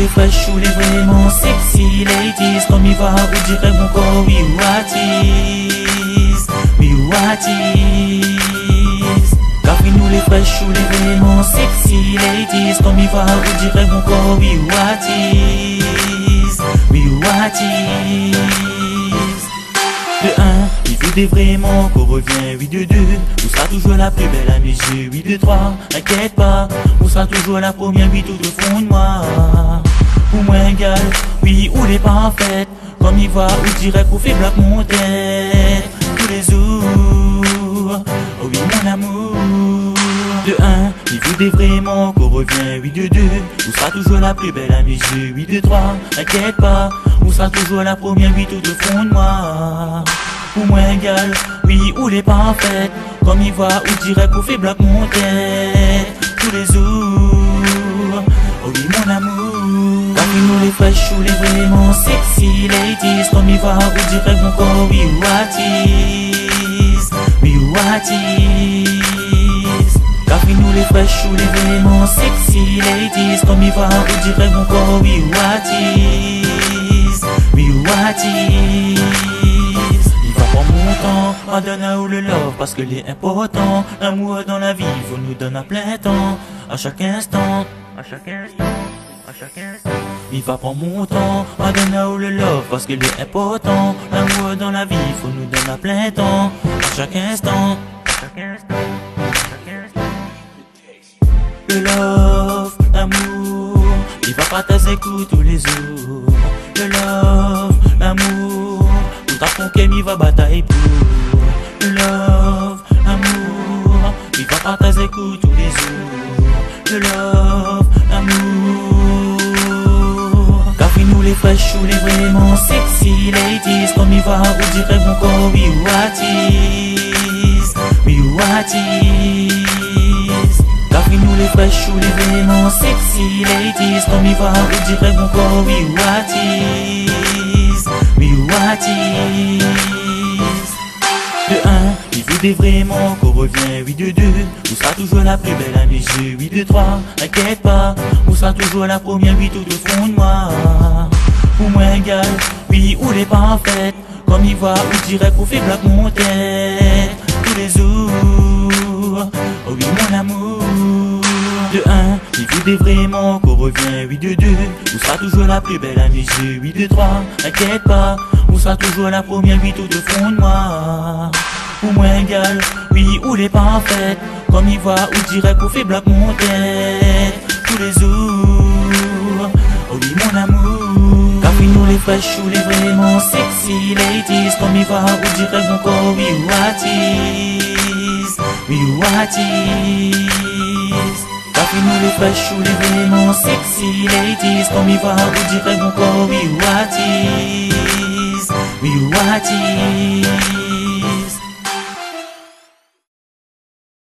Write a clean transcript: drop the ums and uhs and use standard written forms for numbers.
les fraîches ou les vraiment sexy ladies. Comme il va, ou dirait mon corps, we what is, we what is. Café nous les fraîches ou les vraiment sexy ladies. Comme il va, ou dirait mon corps, we what is, we what is. De 1, il veut des vraiment qu'on revient, oui de 2, on sera toujours la plus belle à mes yeux, oui de 3, inquiète pas, on sera toujours la première, oui tout au fond de moi. Pour moi égal, oui ou les parfaites, comme il va, ou dirait qu'on fait bloc mon tête, tous les jours, oh oui mon amour. De 1, il veut des vraiment qu'on revient, oui de 2, on sera toujours la plus belle à mes yeux, oui de 3, inquiète pas, on sera toujours la première, oui tout au fond de moi. Pour moi égal, oui ou les parfaites, comme il va, ou dirait qu'on fait bloc mon tête, tous les jours, oh oui mon amour. Café nous les fraîches ou les vraiment sexy ladies, comme il va, ou dirait mon corps, we what is, we what is. Café nous les fraîches ou les vraiment sexy ladies, comme il va, ou dirait mon corps, we what is, we what is. Madonna ou le love parce que est important. L'amour dans la vie, faut nous donner à plein temps. À chaque instant, à chaque instant, à chaque instant. Il va prendre mon temps. Madonna ou le love parce que est important. L'amour dans la vie, faut nous donner à plein temps. À chaque instant, à chaque instant, à chaque instant. Le love, l'amour, il va partager coups tous les jours. Le love, l'amour, tout à fond qu'il va batailler pour. Le love, l'amour, il va partager coups tous les jours. Le love, l'amour. Café nous les fraîches ou les vraiment sexy ladies. Comme il va, ou dirait mon corps, we what is, we what is. Café nous les fraîches ou les vraiment sexy ladies. Comme il va, ou dirait mon corps, we what is, we what is. De 1, il veut des vraiment qu'on revient, oui de 2, on sera toujours la plus belle à mes yeux, oui de 3, inquiète pas, on sera toujours la première, oui tout au fond de moi. Pour moi égal, oui ou les parfaites, comme il va, ou dirait qu'on fait bloc mon tête, tous les jours, oh oui mon amour. De 1, il veut des vraiment qu'on revient, oui de 2, on sera toujours la plus belle à mes yeux, oui de 3, inquiète pas, on sera toujours la première, oui tout au fond de moi. Pour moi égal, oui ou les parfaites, comme il va, ou dirait qu'on fait bloc mon tête, tous les jours, oh oui mon amour. Café nous les fraîches ou les vraiment sexy ladies, comme il va, ou dirait mon corps, we what is, we what is. Café nous les fraîches ou les vraiment sexy ladies, comme il va, ou dirait mon corps, we what is, we what is.